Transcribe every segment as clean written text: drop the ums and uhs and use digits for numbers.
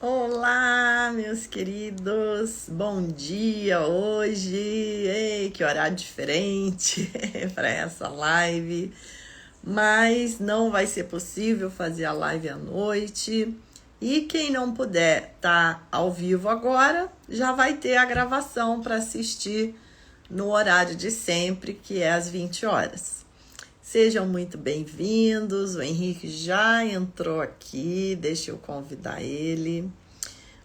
Olá, meus queridos. Bom dia hoje. Ei, que horário diferente para essa live. Mas não vai ser possível fazer a live à noite. E quem não puder estar ao vivo agora, já vai ter a gravação para assistir no horário de sempre, que é às 20 horas. Sejam muito bem-vindos. O Henrique já entrou aqui, deixa eu convidar ele.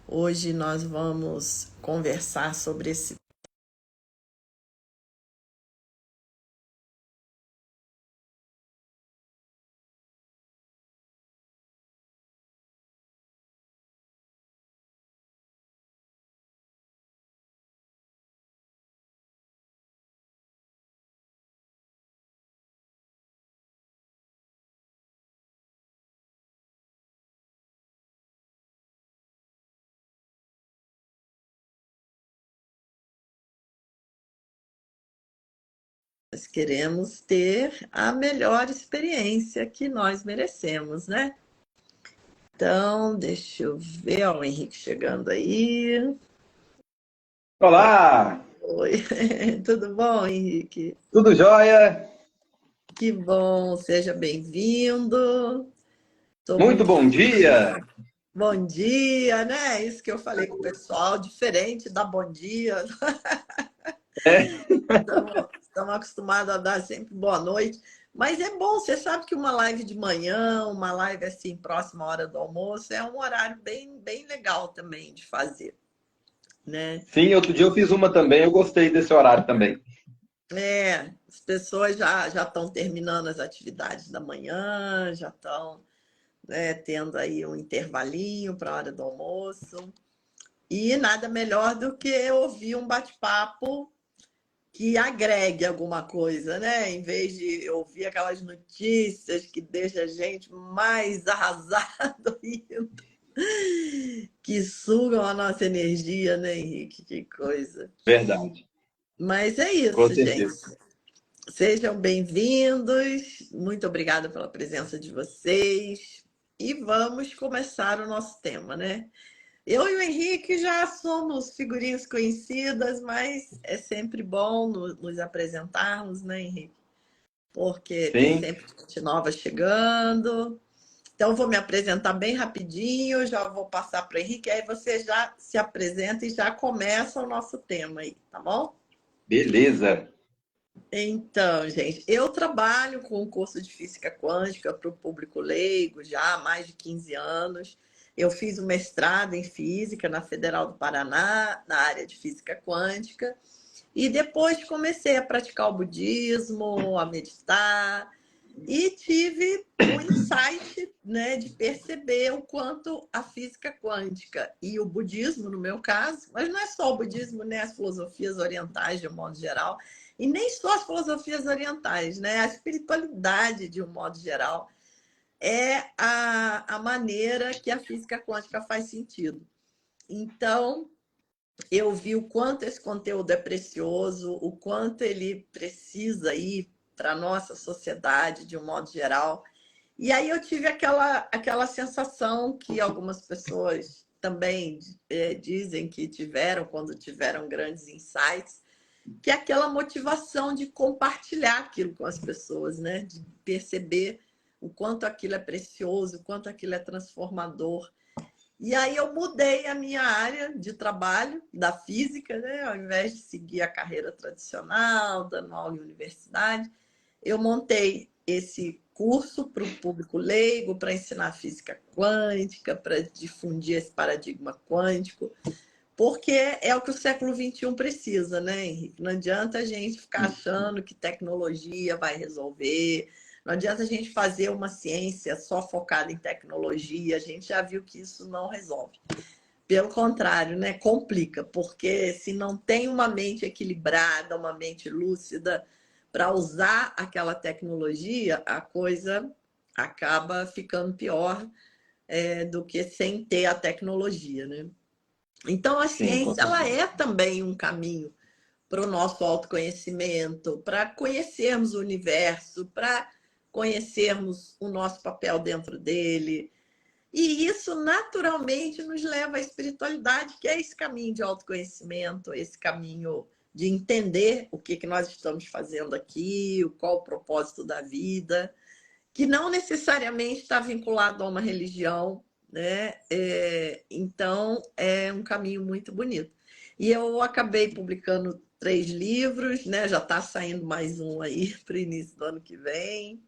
Hoje nós vamos conversar sobre esse. Nós queremos ter a melhor experiência que nós merecemos, né? Então, deixa eu ver, ó, o Henrique chegando aí. Olá, Oi, tudo bom, Henrique? tudo jóia? Que bom, seja bem-vindo. Estou Muito muito bom feliz. dia. Bom dia, né? Isso que eu falei com o pessoal, diferente da bom dia. É, Estamos acostumados a dar sempre boa noite. Mas é bom, você sabe que uma live de manhã, uma live assim, próxima à hora do almoço, é um horário bem legal também de fazer, né? sim, outro dia eu fiz uma também, eu gostei desse horário também. As pessoas já estão terminando as atividades da manhã, já estão, né, tendo aí um intervalinho para a hora do almoço. E nada melhor do que ouvir um bate-papo que agregue alguma coisa, né? Em vez de ouvir aquelas notícias que deixa a gente mais arrasado ainda, que sugam a nossa energia, né, Henrique? Que coisa. Verdade, Mas é com isso, gente. certeza. Sejam bem-vindos. Muito obrigada pela presença de vocês. E vamos começar o nosso tema, né? Eu e o Henrique já somos figurinhas conhecidas, mas é sempre bom nos apresentarmos, né, Henrique? Porque tem Sim, sempre gente nova chegando. Então, vou me apresentar bem rapidinho, já vou passar para o Henrique, aí você já se apresenta e já começa o nosso tema aí, tá bom? beleza. Então, gente, eu trabalho com o curso de física quântica para o público leigo já há mais de 15 anos. Eu fiz o mestrado em física na Federal do Paraná, na área de física quântica, e depois comecei a praticar o budismo, a meditar, e tive o insight, né, de perceber o quanto a física quântica e o budismo, no meu caso, mas não é só o budismo, né, as filosofias orientais de um modo geral, e nem só as filosofias orientais, né, a espiritualidade de um modo geral é a maneira que a física quântica faz sentido. Então, eu vi o quanto esse conteúdo é precioso, o quanto ele precisa ir para a nossa sociedade de um modo geral. E aí eu tive aquela sensação que algumas pessoas também dizem que tiveram quando tiveram grandes insights, que é aquela motivação de compartilhar aquilo com as pessoas, né? De perceber o quanto aquilo é precioso, o quanto aquilo é transformador. E aí eu mudei a minha área de trabalho da física, né? Ao invés de seguir a carreira tradicional, dando aula em universidade, eu montei esse curso para o público leigo, para ensinar física quântica, para difundir esse paradigma quântico, porque é o que o século XXI precisa, né, Henrique? Não adianta a gente ficar achando que tecnologia vai resolver, não adianta a gente fazer uma ciência só focada em tecnologia, a gente já viu que isso não resolve. Pelo contrário, né? Complica, porque se não tem uma mente equilibrada, uma mente lúcida para usar aquela tecnologia, a coisa acaba ficando pior do que sem ter a tecnologia, né? Então, a Sim, com ciência ela certeza. é também um caminho para o nosso autoconhecimento, para conhecermos o universo, para conhecermos o nosso papel dentro dele. E isso naturalmente nos leva à espiritualidade, que é esse caminho de autoconhecimento, esse caminho de entender o que nós estamos fazendo aqui, qual o propósito da vida, que não necessariamente está vinculado a uma religião, né? Então, é um caminho muito bonito. E eu acabei publicando 3 livros, né? Já está saindo mais um aí para o início do ano que vem.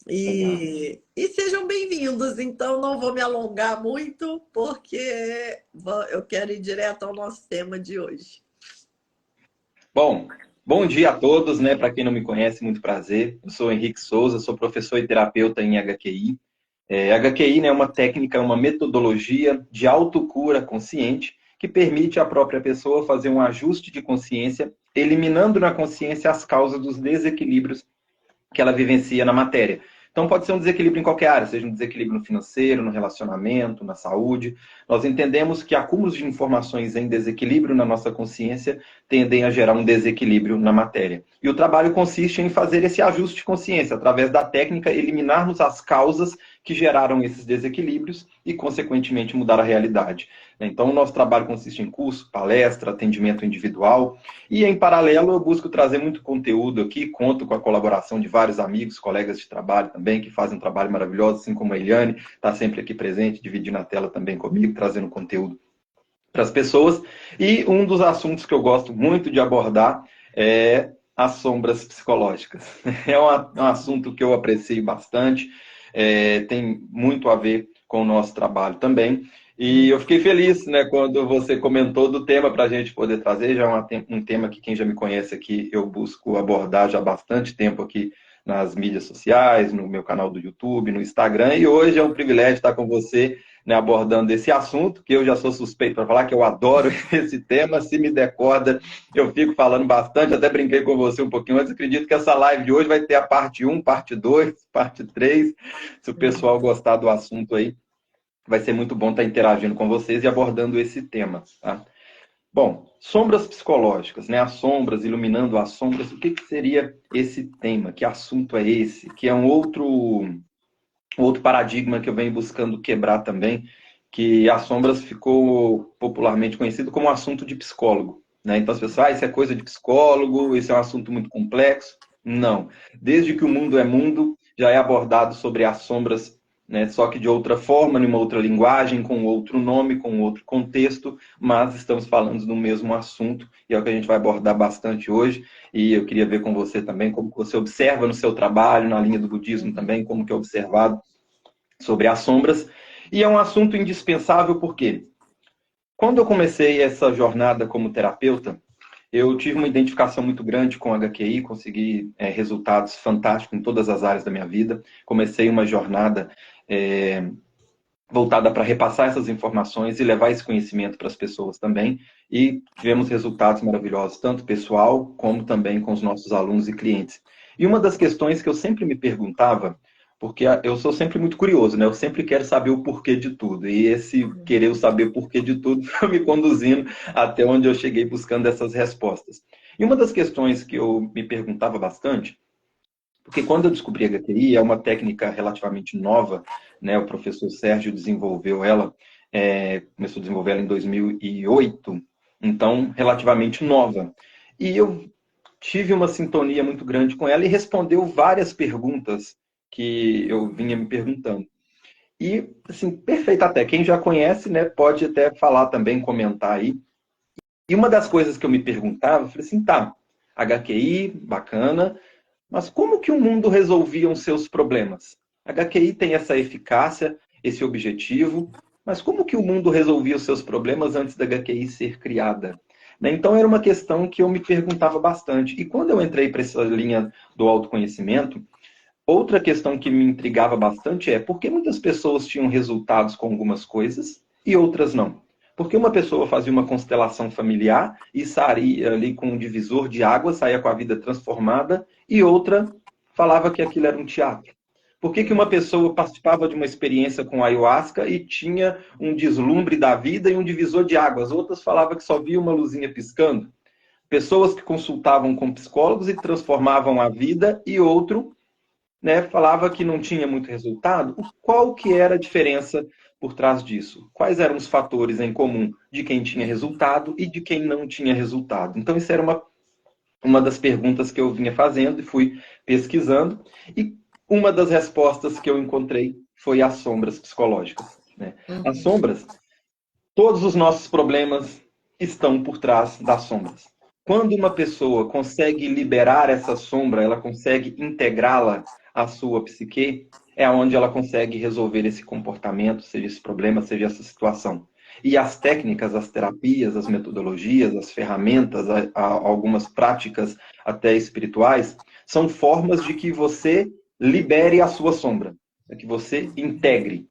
E sejam bem-vindos. Então, não vou me alongar muito, porque eu quero ir direto ao nosso tema de hoje. Bom, bom dia a todos, né? Para quem não me conhece, muito prazer. Eu sou Henrique Souza, sou professor e terapeuta em HQI. HQI, né, é uma técnica, uma metodologia de autocura consciente que permite à própria pessoa fazer um ajuste de consciência, eliminando na consciência as causas dos desequilíbrios que ela vivencia na matéria. Então, pode ser um desequilíbrio em qualquer área, seja um desequilíbrio no financeiro, no relacionamento, na saúde. Nós entendemos que acúmulos de informações em desequilíbrio na nossa consciência tendem a gerar um desequilíbrio na matéria. E o trabalho consiste em fazer esse ajuste de consciência, através da técnica, eliminarmos as causas que geraram esses desequilíbrios e, consequentemente, mudar a realidade. Então, o nosso trabalho consiste em curso, palestra, atendimento individual. E, em paralelo, eu busco trazer muito conteúdo aqui, conto com a colaboração de vários amigos, colegas de trabalho também, que fazem um trabalho maravilhoso, assim como a Eliane, está sempre aqui presente, dividindo a tela também comigo, trazendo conteúdo para as pessoas. E um dos assuntos que eu gosto muito de abordar é as sombras psicológicas. É um assunto que eu aprecio bastante, tem muito a ver com o nosso trabalho também. E eu fiquei feliz, né, quando você comentou do tema para a gente poder trazer. Já é um tema que quem já me conhece aqui, eu busco abordar já há bastante tempo aqui nas mídias sociais, no meu canal do YouTube, no Instagram. E hoje é um privilégio estar com você, né, abordando esse assunto, que eu já sou suspeito para falar, que eu adoro esse tema. Se me der corda, eu fico falando bastante. Até brinquei com você um pouquinho antes. Acredito que essa live de hoje vai ter a parte 1, parte 2, parte 3. Se o pessoal gostar do assunto aí, vai ser muito bom estar interagindo com vocês e abordando esse tema, tá? Bom, sombras psicológicas, né? As sombras, iluminando as sombras. O que seria esse tema? Que assunto é esse? Que é um outro paradigma que eu venho buscando quebrar também, que as sombras ficou popularmente conhecido como um assunto de psicólogo, né? Então as pessoas, isso é coisa de psicólogo, isso é um assunto muito complexo. Não. Desde que o mundo é mundo, já é abordado sobre as sombras, né? Só que de outra forma, numa outra linguagem, com outro nome, com outro contexto, mas estamos falando do mesmo assunto, e é o que a gente vai abordar bastante hoje. E eu queria ver com você também como você observa no seu trabalho, na linha do budismo também, como que é observado sobre as sombras. E é um assunto indispensável porque quando eu comecei essa jornada como terapeuta, eu tive uma identificação muito grande com a HQI, consegui resultados fantásticos em todas as áreas da minha vida. Comecei uma jornada voltada para repassar essas informações e levar esse conhecimento para as pessoas também. E tivemos resultados maravilhosos, tanto pessoal, como também com os nossos alunos e clientes. E uma das questões que eu sempre me perguntava, porque eu sou sempre muito curioso, né? Eu sempre quero saber o porquê de tudo. E esse querer saber o porquê de tudo foi me conduzindo até onde eu cheguei buscando essas respostas. E uma das questões que eu me perguntava bastante, porque quando eu descobri a HTI, é uma técnica relativamente nova, né? O professor Sérgio desenvolveu ela, começou a desenvolver ela em 2008, então relativamente nova. E eu tive uma sintonia muito grande com ela e respondeu várias perguntas que eu vinha me perguntando. E, assim, perfeito até. Quem já conhece, né, pode até falar também, comentar aí. E uma das coisas que eu me perguntava, eu falei assim, tá, HQI, bacana, mas como que o mundo resolvia os seus problemas? A HQI tem essa eficácia, esse objetivo, mas como que o mundo resolvia os seus problemas antes da HQI ser criada? Né? Então era uma questão que eu me perguntava bastante. E quando eu entrei para essa linha do autoconhecimento, outra questão que me intrigava bastante é por que muitas pessoas tinham resultados com algumas coisas e outras não? Porque uma pessoa fazia uma constelação familiar e saía ali com um divisor de água, saía com a vida transformada, e outra falava que aquilo era um teatro. Por que que uma pessoa participava de uma experiência com ayahuasca e tinha um deslumbre da vida e um divisor de águas? Outras falavam que só via uma luzinha piscando. Pessoas que consultavam com psicólogos e transformavam a vida, e outro né, falava que não tinha muito resultado. Qual que era a diferença por trás disso? Quais eram os fatores em comum de quem tinha resultado e de quem não tinha resultado? Então, isso era uma das perguntas que eu vinha fazendo e fui pesquisando. E uma das respostas que eu encontrei foi as sombras psicológicas, né? As sombras, todos os nossos problemas estão por trás das sombras. Quando uma pessoa consegue liberar essa sombra, ela consegue integrá-la à sua psique, é onde ela consegue resolver esse comportamento, seja esse problema, seja essa situação. E as técnicas, as terapias, as metodologias, as ferramentas, algumas práticas até espirituais, são formas de que você libere a sua sombra, que você integre.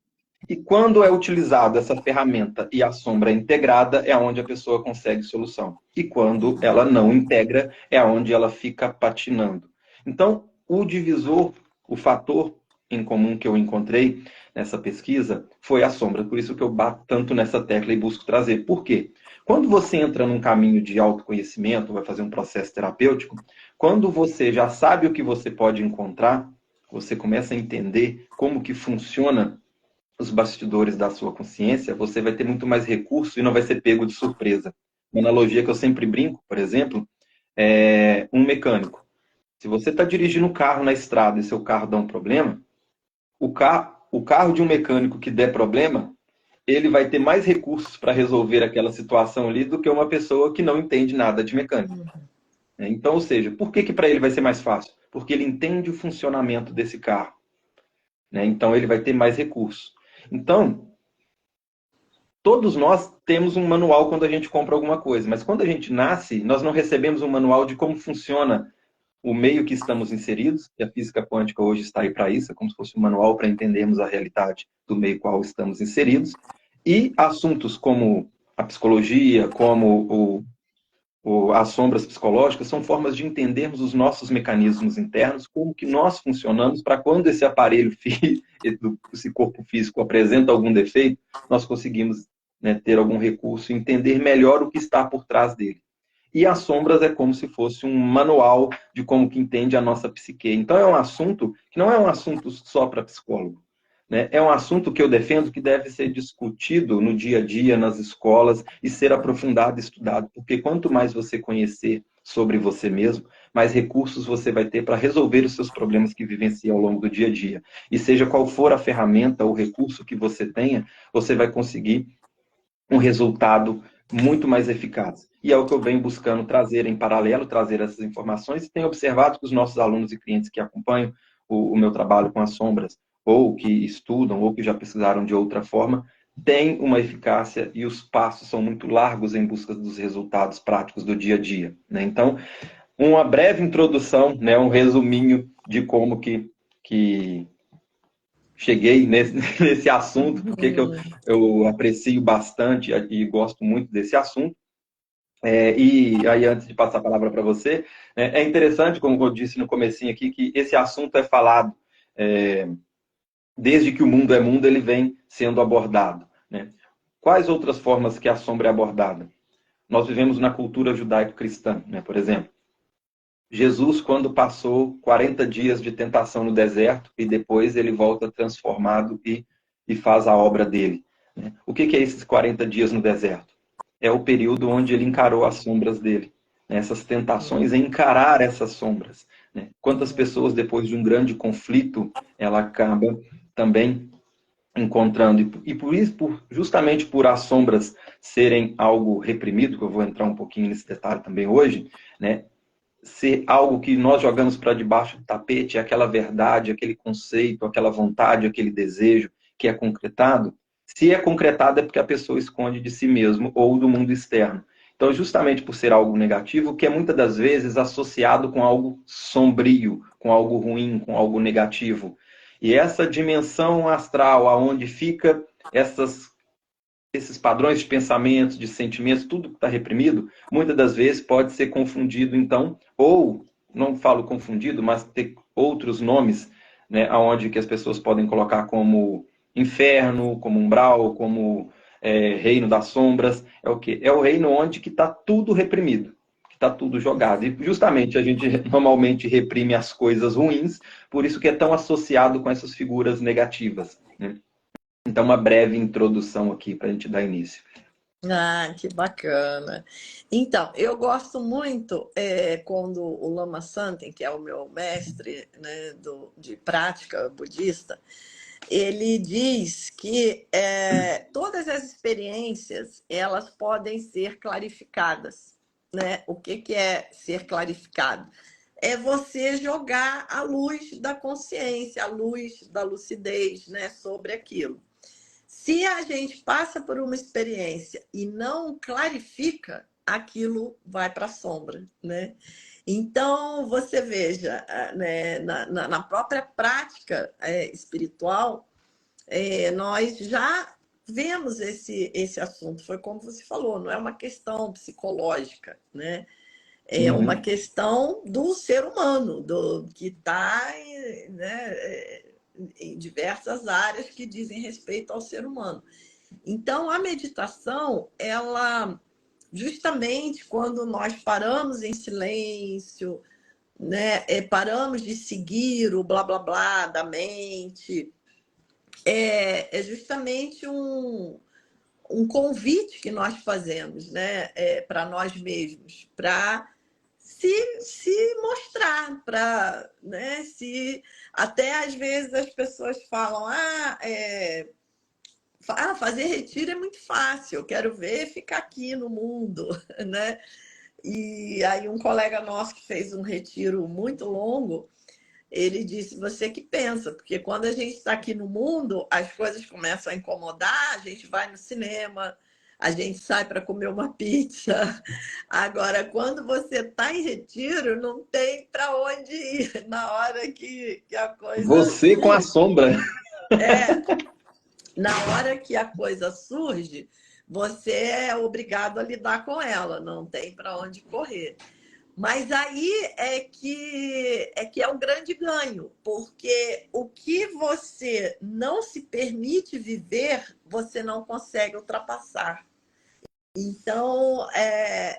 E quando é utilizada essa ferramenta e a sombra é integrada, é onde a pessoa consegue solução. E quando ela não integra, é onde ela fica patinando. Então, o divisor, o fator em comum que eu encontrei nessa pesquisa foi a sombra. Por isso que eu bato tanto nessa tecla e busco trazer. Por quê? Quando você entra num caminho de autoconhecimento, vai fazer um processo terapêutico, quando você já sabe o que você pode encontrar, você começa a entender como que funciona os bastidores da sua consciência, você vai ter muito mais recurso e não vai ser pego de surpresa. Uma analogia que eu sempre brinco, por exemplo, é um mecânico. Se você está dirigindo um carro na estrada e seu carro dá um problema, o carro de um mecânico que der problema, ele vai ter mais recursos para resolver aquela situação ali do que uma pessoa que não entende nada de mecânica. Então, ou seja, por que que para ele vai ser mais fácil? Porque ele entende o funcionamento desse carro. Então, ele vai ter mais recursos. Então, todos nós temos um manual quando a gente compra alguma coisa, mas quando a gente nasce, nós não recebemos um manual de como funciona o meio que estamos inseridos, e a física quântica hoje está aí para isso, é como se fosse um manual para entendermos a realidade do meio qual estamos inseridos, e assuntos como a psicologia, como as sombras psicológicas, são formas de entendermos os nossos mecanismos internos, como que nós funcionamos, para quando esse aparelho, esse corpo físico apresenta algum defeito, nós conseguimos, né, ter algum recurso, entender melhor o que está por trás dele. E as sombras é como se fosse um manual de como que entende a nossa psique. Então é um assunto que não é um assunto só para psicólogo, né? É um assunto que eu defendo que deve ser discutido no dia a dia, nas escolas, e ser aprofundado e estudado. Porque quanto mais você conhecer sobre você mesmo, mais recursos você vai ter para resolver os seus problemas que vivencia ao longo do dia a dia. E seja qual for a ferramenta ou recurso que você tenha, você vai conseguir um resultado muito mais eficaz. E é o que eu venho buscando trazer em paralelo, trazer essas informações, e tenho observado que os nossos alunos e clientes que acompanham o meu trabalho com as sombras, ou que estudam, ou que já pesquisaram de outra forma, têm uma eficácia e os passos são muito largos em busca dos resultados práticos do dia a dia. Então, uma breve introdução, um resuminho de como que cheguei nesse assunto, porque que eu aprecio bastante e gosto muito desse assunto. E aí, antes de passar a palavra para você, é interessante, como eu disse no comecinho aqui, que esse assunto é falado desde que o mundo é mundo, ele vem sendo abordado. Quais outras formas que a sombra é abordada? Nós vivemos na cultura judaico-cristã, por exemplo. Jesus, quando passou 40 dias de tentação no deserto, e depois ele volta transformado e faz a obra dele. O que é esses 40 dias no deserto? É o período onde ele encarou as sombras dele. Essas tentações, encarar essas sombras. Quantas pessoas, depois de um grande conflito, ela acaba também encontrando, e por isso, justamente por as sombras serem algo reprimido, que eu vou entrar um pouquinho nesse detalhe também hoje, ser algo que nós jogamos para debaixo do tapete, aquela verdade, aquele conceito, aquela vontade, aquele desejo que é concretado. Se é concretado é porque a pessoa esconde de si mesmo ou do mundo externo. Então, justamente por ser algo negativo, que é muitas das vezes associado com algo sombrio, com algo ruim, com algo negativo. E essa dimensão astral, aonde fica esses padrões de pensamentos, de sentimentos, tudo que está reprimido, muitas das vezes pode ser confundido, então, ou, não falo confundido, mas ter outros nomes, onde que as pessoas podem colocar como inferno, como umbral, como reino das sombras. É o quê? É o reino onde que está tudo reprimido, que está tudo jogado. E justamente a gente normalmente reprime as coisas ruins, por isso que é tão associado com essas figuras negativas, né? Então, uma breve introdução aqui para a gente dar início. Ah, que bacana. Então, eu gosto muito quando o Lama Santen, que é o meu mestre, né, de prática budista, ele diz que todas as experiências elas podem ser clarificadas, né? O que que é ser clarificado? É você jogar a luz da consciência, a luz da lucidez, né, sobre aquilo. Se a gente passa por uma experiência e não clarifica, aquilo vai para a sombra, né? Então, você veja, né, na própria prática espiritual, nós já vemos esse assunto. Foi como você falou, não é uma questão psicológica, né? É uma Uhum. questão do ser humano, que está, né, em diversas áreas que dizem respeito ao ser humano. Então, a meditação, ela, justamente quando nós paramos em silêncio, né, paramos de seguir o blá blá blá da mente, é justamente um convite que nós fazemos, né, para nós mesmos, para se mostrar, para, né, se até às vezes as pessoas falam, fazer retiro é muito fácil, eu quero ver ficar aqui no mundo, né? E aí um colega nosso que fez um retiro muito longo, ele disse, você que pensa, porque quando a gente está aqui no mundo, as coisas começam a incomodar, a gente vai no cinema, a gente sai para comer uma pizza. Agora, quando você está em retiro, não tem para onde ir na hora que a coisa Você com a surge. sombra. É, na hora que a coisa surge, você é obrigado a lidar com ela, não tem para onde correr. Mas aí é que é um grande ganho, porque o que você não se permite viver, você não consegue ultrapassar. Então,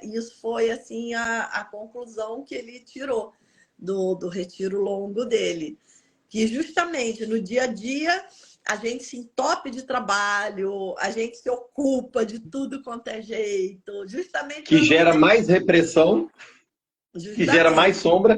isso foi assim a conclusão que ele tirou do retiro longo dele, que justamente no dia a dia a gente se entope de trabalho, a gente se ocupa de tudo quanto é jeito, justamente Que para não gera ter, mais repressão, que gera mais justamente, sombra.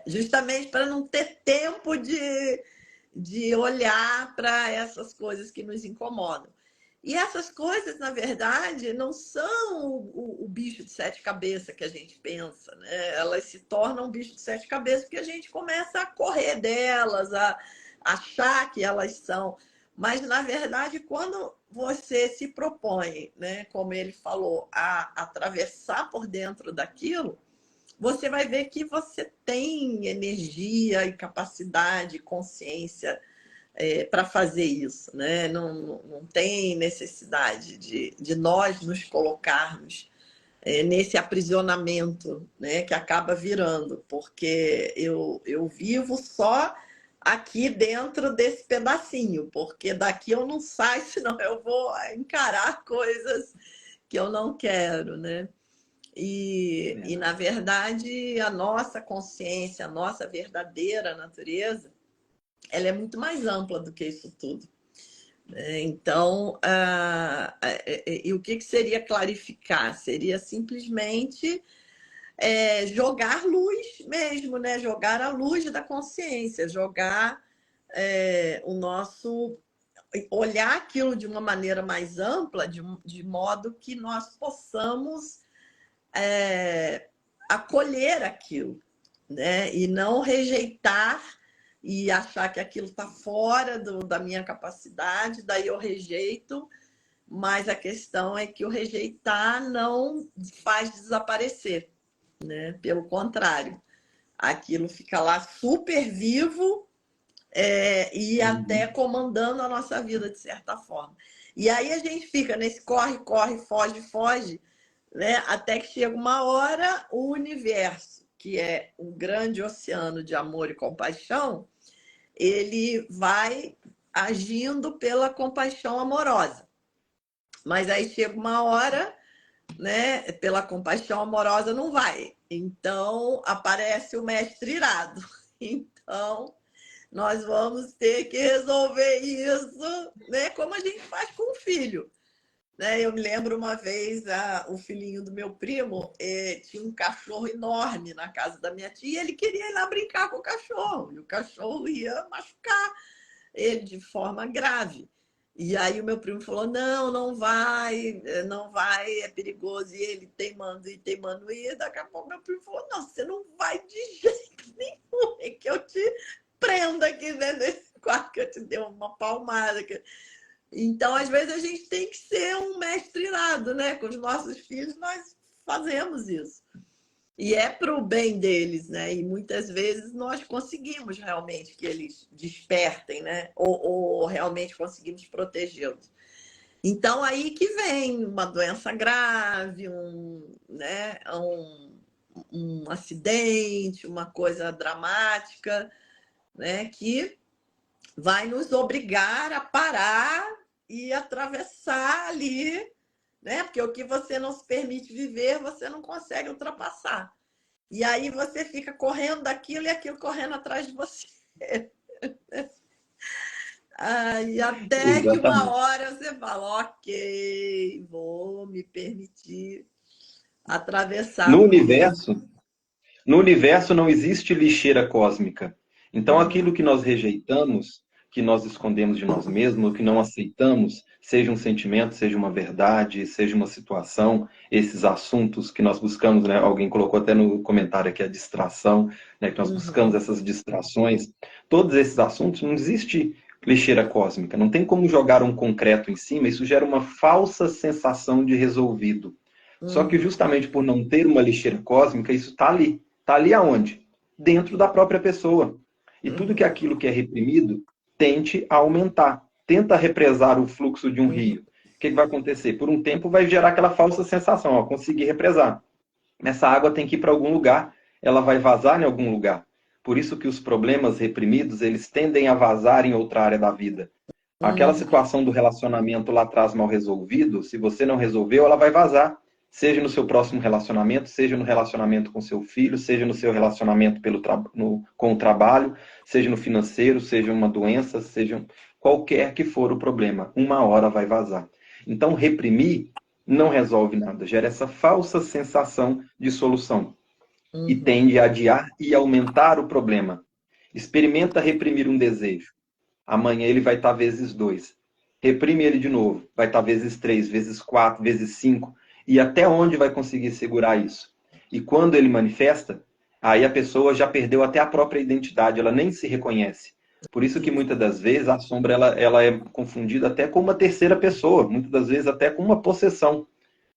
justamente para não ter tempo de olhar para essas coisas que nos incomodam. E essas coisas, na verdade, não são o bicho de sete cabeças que a gente pensa, né? Elas se tornam um bicho de sete cabeças porque a gente começa a correr delas, a achar que elas são. Mas, na verdade, quando você se propõe, né, como ele falou, a atravessar por dentro daquilo, você vai ver que você tem energia e capacidade, consciência para fazer isso, né? Não tem necessidade de nós nos colocarmos nesse aprisionamento, né? Que acaba virando, porque eu vivo só aqui dentro desse pedacinho, porque daqui eu não saio, senão eu vou encarar coisas que eu não quero, né? Na verdade, a nossa consciência, a nossa verdadeira natureza, ela é muito mais ampla do que isso tudo. Então, e o que seria clarificar? Seria simplesmente jogar luz mesmo, né? Jogar a luz da consciência, jogar o nosso. Olhar aquilo de uma maneira mais ampla, de modo que nós possamos acolher aquilo, né? E não rejeitar e achar que aquilo está fora da minha capacidade, daí eu rejeito, mas a questão é que o rejeitar não faz desaparecer, né? Pelo contrário, aquilo fica lá super vivo e até Uhum. comandando a nossa vida de certa forma. E aí a gente fica nesse corre, corre, foge, foge, né? Até que chega uma hora, o universo, que é um grande oceano de amor e compaixão, ele vai agindo pela compaixão amorosa. Mas aí chega uma hora, né, pela compaixão amorosa não vai. Então, aparece o mestre irado. Então, nós vamos ter que resolver isso, né, como a gente faz com o filho. Né? Eu me lembro uma vez, o filhinho do meu primo tinha um cachorro enorme na casa da minha tia e ele queria ir lá brincar com o cachorro. E o cachorro ia machucar ele de forma grave. E aí o meu primo falou, não, não vai, não vai, é perigoso. E ele teimando e teimando. E daqui a pouco meu primo falou, não, você não vai de jeito nenhum, é que eu te prendo aqui dentro desse quarto, que eu te dei uma palmada. Então, às vezes, a gente tem que ser um mestre irado, né? Com os nossos filhos, nós fazemos isso. E é para o bem deles, né? E muitas vezes nós conseguimos realmente que eles despertem, né? Ou realmente conseguimos protegê-los. Então, aí que vem uma doença grave, né? um acidente, uma coisa dramática, né? Que vai nos obrigar a parar e atravessar ali, né? Porque o que você não se permite viver, você não consegue ultrapassar. E aí você fica correndo daquilo e aquilo correndo atrás de você. E até que uma Exatamente. hora você fala, ok, vou me permitir atravessar No por isso. universo, No universo não existe lixeira cósmica. Então, Uhum, aquilo que nós rejeitamos, que nós escondemos de nós mesmos, o que não aceitamos, seja um sentimento, seja uma verdade, seja uma situação, esses assuntos que nós buscamos, né? Alguém colocou até no comentário aqui a distração, né? Que nós buscamos uhum, essas distrações. Todos esses assuntos, não existe lixeira cósmica. Não tem como jogar um concreto em cima, isso gera uma falsa sensação de resolvido. Só que uhum, justamente por não ter uma lixeira cósmica, isso está ali. Está ali aonde? Dentro da própria pessoa. E tudo que uhum, aquilo que é reprimido tente aumentar. Tenta represar o fluxo de um uhum, rio. O que vai acontecer? Por um tempo vai gerar aquela falsa sensação, ó, consegui represar. Essa água tem que ir para algum lugar, ela vai vazar em algum lugar. Por isso que os problemas reprimidos, eles tendem a vazar em outra área da vida. Aquela uhum, situação do relacionamento lá atrás mal resolvido, se você não resolveu, ela vai vazar. Seja no seu próximo relacionamento, seja no relacionamento com seu filho, seja no seu relacionamento com o trabalho, seja no financeiro, seja uma doença, seja qualquer que for o problema. Uma hora vai vazar. Então, reprimir não resolve nada, gera essa falsa sensação de solução e uhum. tende a adiar e aumentar o problema. Experimenta reprimir um desejo. Amanhã ele vai estar vezes 2. Reprime ele de novo. Vai estar vezes 3, vezes 4, vezes 5. E até onde vai conseguir segurar isso? E quando ele manifesta, aí a pessoa já perdeu até a própria identidade, ela nem se reconhece. Por isso que muitas das vezes a sombra ela é confundida até com uma terceira pessoa, muitas das vezes até com uma possessão.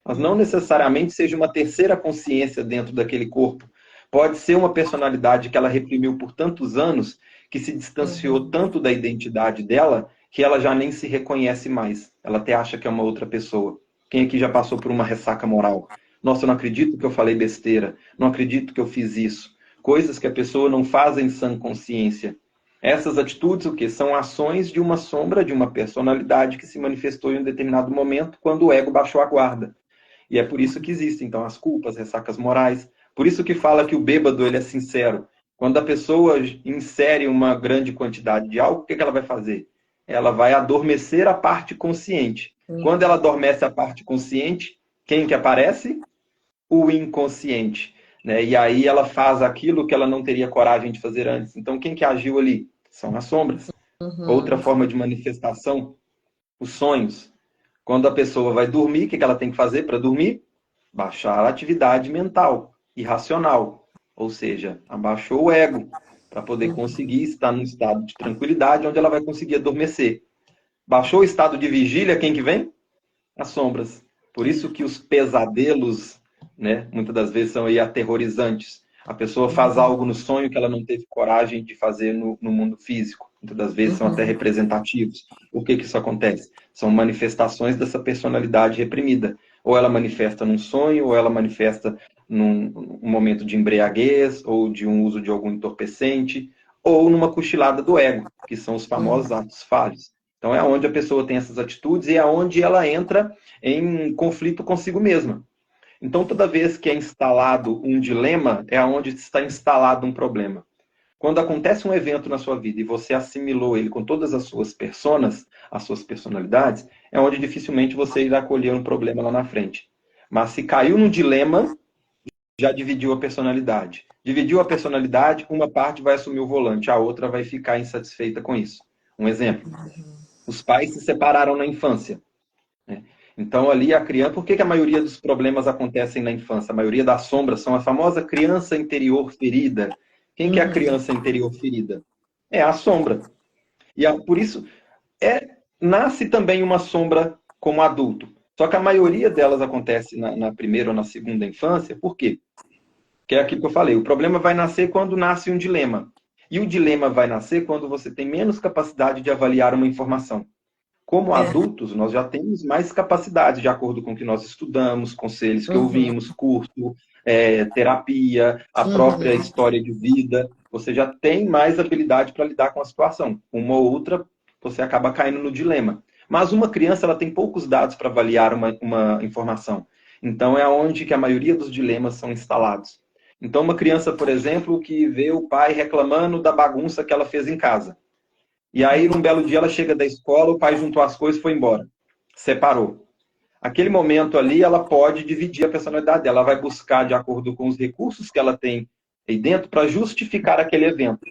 Mas não Uhum, necessariamente seja uma terceira consciência dentro daquele corpo. Pode ser uma personalidade que ela reprimiu por tantos anos, que se distanciou uhum, tanto da identidade dela, que ela já nem se reconhece mais. Ela até acha que é uma outra pessoa. Quem aqui já passou por uma ressaca moral? Nossa, eu não acredito que eu falei besteira. Não acredito que eu fiz isso. Coisas que a pessoa não faz em sã consciência. Essas atitudes, o que? São ações de uma sombra, de uma personalidade que se manifestou em um determinado momento, quando o ego baixou a guarda. E é por isso que existem, então, as culpas, ressacas morais. Por isso que fala que o bêbado ele é sincero. Quando a pessoa insere uma grande quantidade de algo, o que ela vai fazer? Ela vai adormecer a parte consciente. Quando ela uhum, adormece a parte consciente, quem que aparece? O inconsciente. Né? E aí ela faz aquilo que ela não teria coragem de fazer antes. Então, quem que agiu ali? São as sombras. Outra uhum, forma de manifestação, os sonhos. Quando a pessoa vai dormir, o que ela tem que fazer para dormir? Baixar a atividade mental e racional. Ou seja, abaixou o ego para poder uhum. conseguir estar num estado de tranquilidade onde ela vai conseguir adormecer. Baixou o estado de vigília, quem que vem? As sombras. Por isso É. que os pesadelos, né, muitas das vezes são aí aterrorizantes. A pessoa faz Uhum, algo no sonho que ela não teve coragem de fazer no mundo físico. Muitas das vezes são até uhum, representativos. Por que isso acontece? São manifestações dessa personalidade reprimida. Ou ela manifesta num sonho, ou ela manifesta num momento de embriaguez, ou de um uso de algum entorpecente, ou numa cochilada do ego, que são os famosos uhum, atos falhos. Então é onde a pessoa tem essas atitudes e é onde ela entra em conflito consigo mesma. Então, toda vez que é instalado um dilema, é onde está instalado um problema. Quando acontece um evento na sua vida e você assimilou ele com todas as suas personas, as suas personalidades, é onde dificilmente você irá colher um problema lá na frente. Mas se caiu no dilema, já dividiu a personalidade. Dividiu a personalidade, uma parte vai assumir o volante, a outra vai ficar insatisfeita com isso. Um exemplo: os pais se separaram na infância, né? Então, ali a criança... Por que a maioria dos problemas acontecem na infância? A maioria das sombras são a famosa criança interior ferida. Quem que é a criança interior ferida? É a sombra. E por isso, nasce também uma sombra como adulto. Só que a maioria delas acontece na primeira ou na segunda infância. Por quê? Que é aquilo que eu falei. O problema vai nascer quando nasce um dilema. E o dilema vai nascer quando você tem menos capacidade de avaliar uma informação. Como adultos, nós já temos mais capacidade, de acordo com o que nós estudamos, conselhos que ouvimos, curso, terapia, a própria história de vida. Você já tem mais habilidade para lidar com a situação. Uma ou outra, você acaba caindo no dilema. Mas uma criança, ela tem poucos dados para avaliar uma informação. Então, é onde que a maioria dos dilemas são instalados. Então, uma criança, por exemplo, que vê o pai reclamando da bagunça que ela fez em casa. E aí, num belo dia, ela chega da escola, o pai juntou as coisas e foi embora. Separou. Aquele momento ali, ela pode dividir a personalidade dela. Ela vai buscar, de acordo com os recursos que ela tem aí dentro, para justificar aquele evento.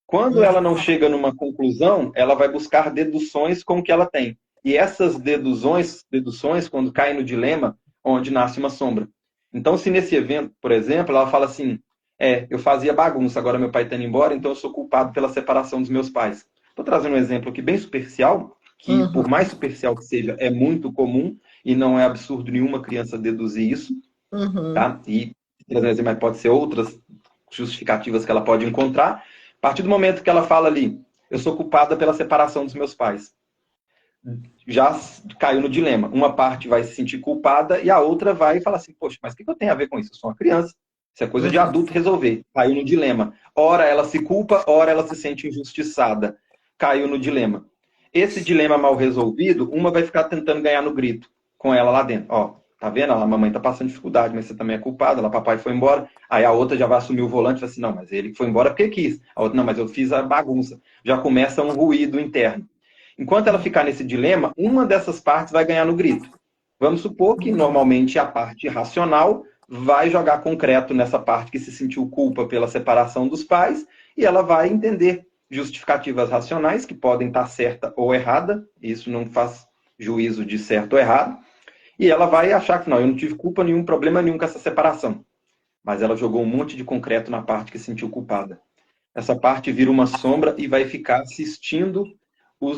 Quando ela não chega numa conclusão, ela vai buscar deduções com o que ela tem. E essas deduções, quando caem no dilema, onde nasce uma sombra. Então, se nesse evento, por exemplo, ela fala assim, eu fazia bagunça, agora meu pai está indo embora, então eu sou culpado pela separação dos meus pais. Estou trazendo um exemplo aqui bem superficial, que por mais superficial que seja, é muito comum, e não é absurdo nenhuma criança deduzir isso, tá? E, trazendo exemplo, pode ser outras justificativas que ela pode encontrar. A partir do momento que ela fala ali, eu sou culpada pela separação dos meus pais, já caiu no dilema. Uma parte vai se sentir culpada e a outra vai falar assim, poxa, mas o que eu tenho a ver com isso? Eu sou uma criança. Isso é coisa de adulto resolver. Caiu no dilema. Ora ela se culpa, ora ela se sente injustiçada. Caiu no dilema. Esse dilema mal resolvido, uma vai ficar tentando ganhar no grito com ela lá dentro. Ó, tá vendo? A mamãe tá passando dificuldade, mas você também é culpada. Lá, papai foi embora. Aí a outra já vai assumir o volante e fala assim, não, mas ele foi embora porque quis. A outra, não, mas eu fiz a bagunça. Já começa um ruído interno. Enquanto ela ficar nesse dilema, uma dessas partes vai ganhar no grito. Vamos supor que, normalmente, a parte racional vai jogar concreto nessa parte que se sentiu culpa pela separação dos pais e ela vai entender justificativas racionais, que podem estar certa ou errada, isso não faz juízo de certo ou errado, e ela vai achar que, não, eu não tive culpa nenhum, problema nenhum com essa separação. Mas ela jogou um monte de concreto na parte que se sentiu culpada. Essa parte vira uma sombra e vai ficar assistindo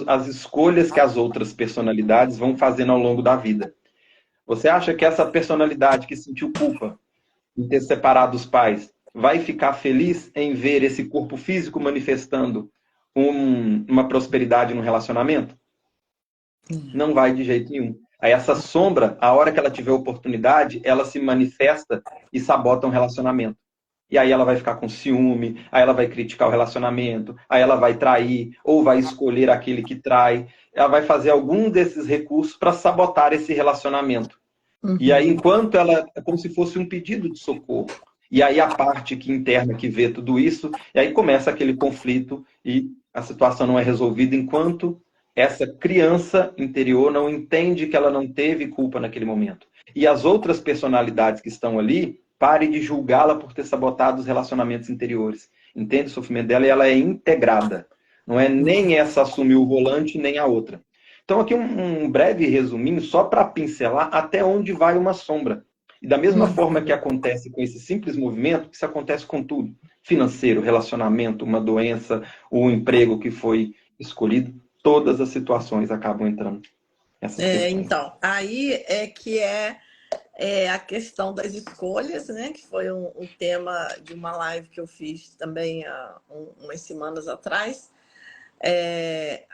as escolhas que as outras personalidades vão fazendo ao longo da vida. Você acha que essa personalidade que sentiu culpa em ter separado os pais vai ficar feliz em ver esse corpo físico manifestando uma prosperidade no relacionamento? Não vai de jeito nenhum. Aí essa sombra, a hora que ela tiver oportunidade, ela se manifesta e sabota um relacionamento. E aí ela vai ficar com ciúme, aí ela vai criticar o relacionamento, aí ela vai trair, ou vai escolher aquele que trai. Ela vai fazer algum desses recursos para sabotar esse relacionamento. E aí, enquanto ela... É como se fosse um pedido de socorro. E aí a parte interna que vê tudo isso, e aí começa aquele conflito e a situação não é resolvida enquanto essa criança interior não entende que ela não teve culpa naquele momento. E as outras personalidades que estão ali, pare de julgá-la por ter sabotado os relacionamentos interiores. Entende o sofrimento dela e ela é integrada. Não é nem essa assumiu o volante, nem a outra. Então aqui um breve resuminho, só para pincelar até onde vai uma sombra. E da mesma forma que acontece com esse simples movimento, isso acontece com tudo. Financeiro, relacionamento, uma doença, o emprego que foi escolhido, todas as situações acabam entrando. Então, aí é que é a questão das escolhas, né? Que foi um tema de uma live que eu fiz também há umas semanas atrás.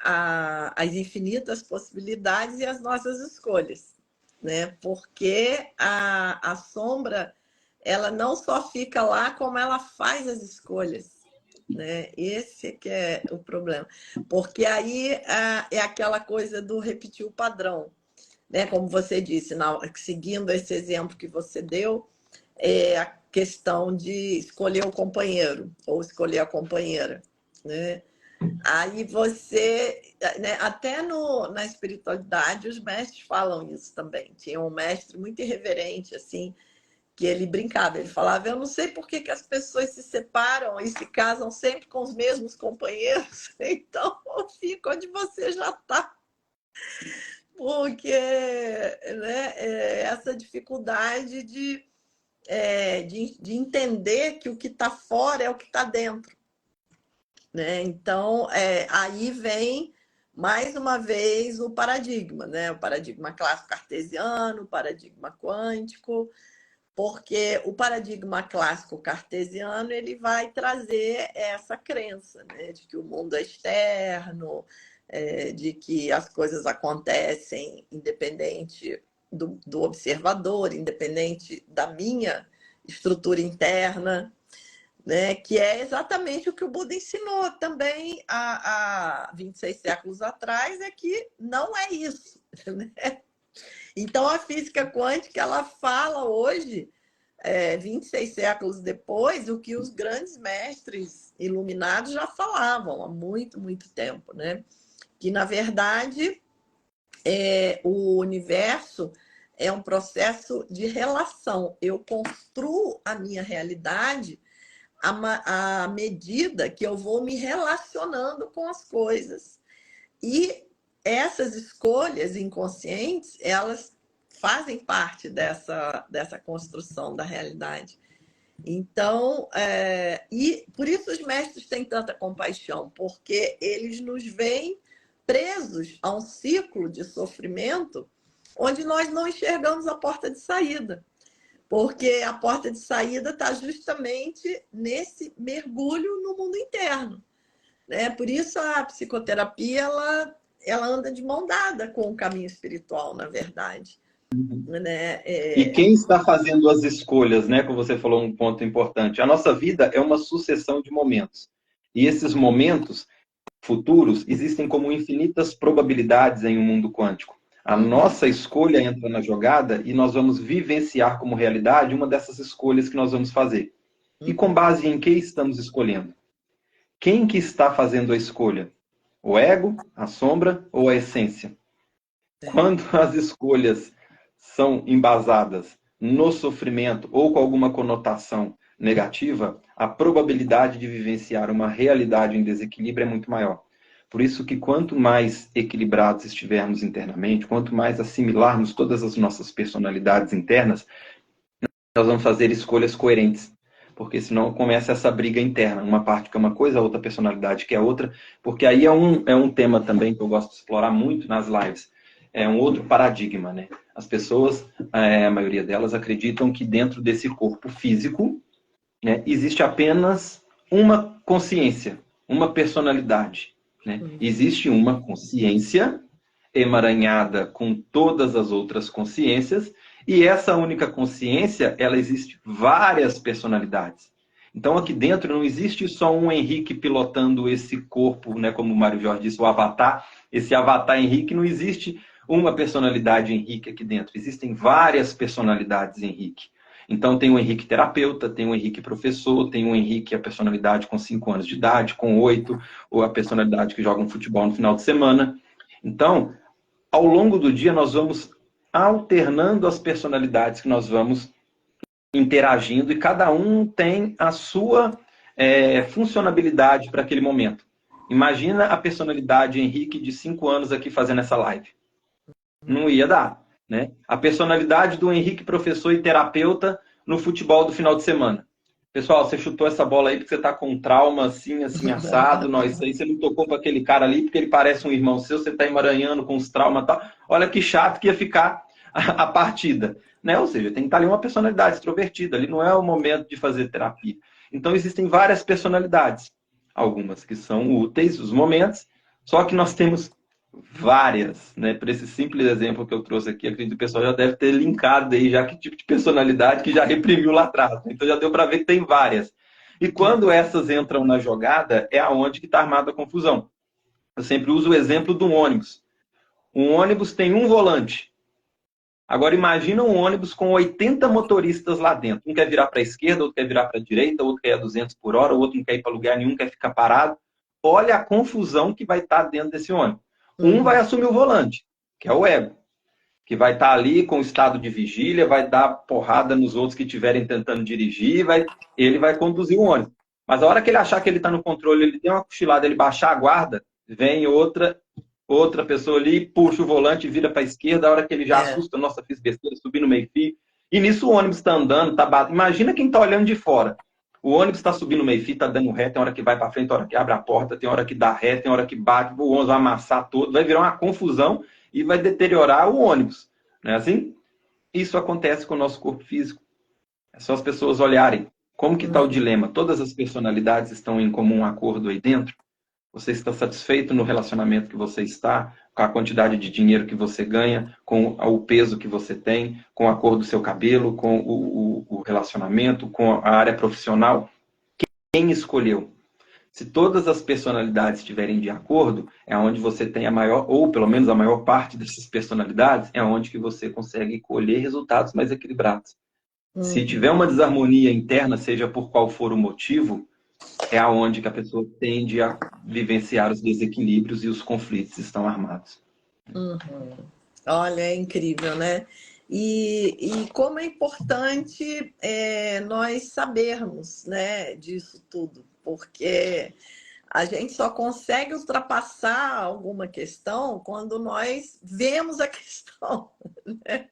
As infinitas possibilidades e as nossas escolhas, né? Porque a sombra, ela não só fica lá, como ela faz as escolhas, né? Esse que é o problema. Porque aí é aquela coisa do repetir o padrão. né? Como você disse, seguindo esse exemplo que você deu, a questão de escolher o companheiro ou escolher a companheira, né? Aí você, né, até na espiritualidade, os mestres falam isso também. Tinha um mestre muito irreverente, assim, que ele brincava, ele falava, eu não sei por que as pessoas se separam e se casam sempre com os mesmos companheiros, então fica onde você já está. Porque, né, essa dificuldade de entender que o que está fora é o que está dentro. Né? Então, aí vem, mais uma vez, o paradigma, né? O paradigma clássico cartesiano, o paradigma quântico, porque o paradigma clássico cartesiano ele vai trazer essa crença, né? De que o mundo é externo, de que as coisas acontecem independente do observador, independente da minha estrutura interna, né? Que é exatamente o que o Buda ensinou também há 26 séculos atrás, é que não é isso. Né? Então, a física quântica ela fala hoje, 26 séculos depois, o que os grandes mestres iluminados já falavam há muito, muito tempo. Né? Que, na verdade, o universo é um processo de relação. Eu construo a minha realidade à medida que eu vou me relacionando com as coisas. E essas escolhas inconscientes, elas fazem parte dessa construção da realidade. Então, e por isso os mestres têm tanta compaixão, porque eles nos veem presos a um ciclo de sofrimento onde nós não enxergamos a porta de saída. Porque a porta de saída está justamente nesse mergulho no mundo interno. Né? Por isso a psicoterapia ela anda de mão dada com o caminho espiritual, na verdade. Né? E quem está fazendo as escolhas, né? Como você falou, um ponto importante. A nossa vida é uma sucessão de momentos. E esses momentos futuros existem como infinitas probabilidades em um mundo quântico. A nossa escolha entra na jogada e nós vamos vivenciar como realidade uma dessas escolhas que nós vamos fazer. E com base em que estamos escolhendo? Quem que está fazendo a escolha? O ego, a sombra ou a essência? Quando as escolhas são embasadas no sofrimento ou com alguma conotação negativa, a probabilidade de vivenciar uma realidade em desequilíbrio é muito maior. Por isso que quanto mais equilibrados estivermos internamente, quanto mais assimilarmos todas as nossas personalidades internas, nós vamos fazer escolhas coerentes. Porque senão começa essa briga interna. Uma parte que é uma coisa, a outra personalidade que é outra. Porque aí é um tema também que eu gosto de explorar muito nas lives. É um outro paradigma, né? As pessoas, a maioria delas, acreditam que dentro desse corpo físico, né, existe apenas uma consciência, uma personalidade. Né? Existe uma consciência emaranhada com todas as outras consciências, e essa única consciência, ela existe várias personalidades. Então, aqui dentro não existe só um Henrique pilotando esse corpo, né, como o Mário Jorge disse, o avatar. Esse avatar Henrique, não existe uma personalidade Henrique aqui dentro. Existem várias personalidades Henrique. Então, tem o Henrique terapeuta, tem o Henrique professor, tem o Henrique, a personalidade com 5 anos de idade, com 8, ou a personalidade que joga um futebol no final de semana. Então, ao longo do dia, nós vamos alternando as personalidades que nós vamos interagindo e cada um tem a sua funcionabilidade para aquele momento. Imagina a personalidade Henrique de 5 anos aqui fazendo essa live. Não ia dar, né? A personalidade do Henrique professor e terapeuta no futebol do final de semana. Pessoal, você chutou essa bola aí porque você está com um trauma assim, assim, assado. Isso aí você não tocou para aquele cara ali porque ele parece um irmão seu, você está emaranhando com os traumas e tal. Olha que chato que ia ficar a partida. Né? Ou seja, tem que estar ali uma personalidade extrovertida. Ali não é o momento de fazer terapia. Então, existem várias personalidades. Algumas que são úteis, os momentos. Só que nós temos várias, né? Por esse simples exemplo que eu trouxe aqui, acredito que o pessoal já deve ter linkado aí já que tipo de personalidade que já reprimiu lá atrás. Então já deu para ver que tem várias. E quando essas entram na jogada, é aonde que está armada a confusão. Eu sempre uso o exemplo do ônibus. Um ônibus tem um volante. Agora imagina um ônibus com 80 motoristas lá dentro. Um quer virar para a esquerda, outro quer virar para a direita, outro quer ir a 200 por hora, outro não quer ir para lugar nenhum, quer ficar parado. Olha a confusão que vai estar dentro desse ônibus. Um vai assumir o volante, que é o ego, que vai estar ali com o estado de vigília, vai dar porrada nos outros que estiverem tentando dirigir, ele vai conduzir o ônibus. Mas a hora que ele achar que ele está no controle, ele tem uma cochilada, ele baixar a guarda, vem outra pessoa ali, puxa o volante, vira para a esquerda, a hora que ele já assusta, nossa, fiz besteira, subi no meio-fio. E nisso o ônibus está andando, tá batendo. Imagina quem está olhando de fora. O ônibus está subindo no meio-fio, está dando ré, tem hora que vai para frente, tem hora que abre a porta, tem hora que dá ré, tem hora que bate, o ônibus vai amassar todo, vai virar uma confusão e vai deteriorar o ônibus. Não é assim? Isso acontece com o nosso corpo físico. É só as pessoas olharem. Como que está o dilema? Todas as personalidades estão em comum acordo aí dentro? Você está satisfeito no relacionamento que você está, com a quantidade de dinheiro que você ganha, com o peso que você tem, com a cor do seu cabelo, com o relacionamento, com a área profissional? Quem escolheu? Se todas as personalidades estiverem de acordo, é onde você tem a maior, ou pelo menos a maior parte dessas personalidades, é onde que você consegue colher resultados mais equilibrados. Se tiver uma desarmonia interna, seja por qual for o motivo, é aonde que a pessoa tende a vivenciar os desequilíbrios e os conflitos estão armados. Olha, é incrível, né? E como é importante nós sabermos, né, disso tudo, porque a gente só consegue ultrapassar alguma questão quando nós vemos a questão, né?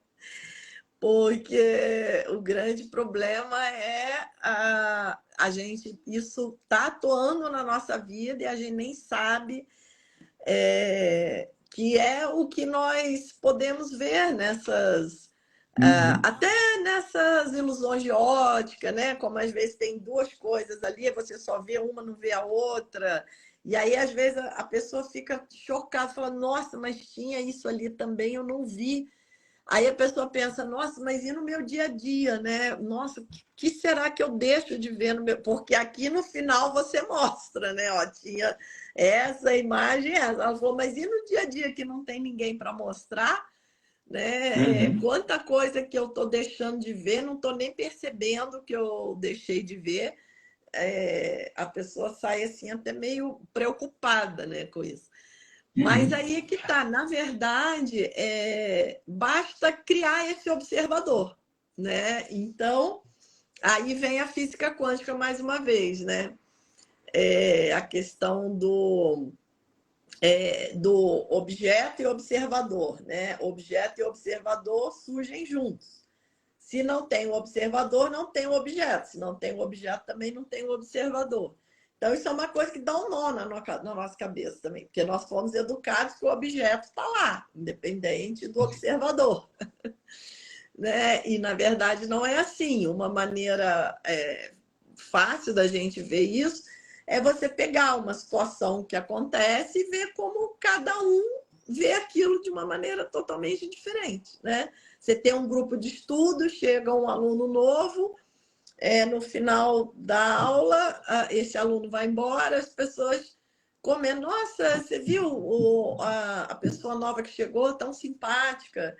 Porque o grande problema é a gente, isso está atuando na nossa vida e a gente nem sabe que é o que nós podemos ver nessas, até nessas ilusões de ótica, né? Como às vezes tem duas coisas ali, você só vê uma, não vê a outra. E aí, às vezes, a pessoa fica chocada, fala, nossa, mas tinha isso ali também, eu não vi. Aí a pessoa pensa, nossa, mas e no meu dia a dia, né? Nossa, o que será que eu deixo de ver no meu... Porque aqui no final você mostra, né? Ó, tinha essa imagem, essa. Ela falou, mas e no dia a dia que não tem ninguém para mostrar, né? Quanta coisa que eu estou deixando de ver, não estou nem percebendo que eu deixei de ver. A pessoa sai assim até meio preocupada, né, com isso. Mas aí é que tá, na verdade, basta criar esse observador, né? Então, aí vem a física quântica mais uma vez, né? A questão do objeto e observador, né? Objeto e observador surgem juntos. Se não tem o observador, não tem o objeto. Se não tem o objeto, também não tem o observador. Então, isso é uma coisa que dá um nó na nossa cabeça também, porque nós fomos educados que o objeto está lá, independente do observador. Né? E, na verdade, não é assim. Uma maneira fácil da gente ver isso é você pegar uma situação que acontece e ver como cada um vê aquilo de uma maneira totalmente diferente. Né? Você tem um grupo de estudo, chega um aluno novo, no final da aula, esse aluno vai embora, as pessoas comendo, nossa, você viu a pessoa nova que chegou, tão simpática,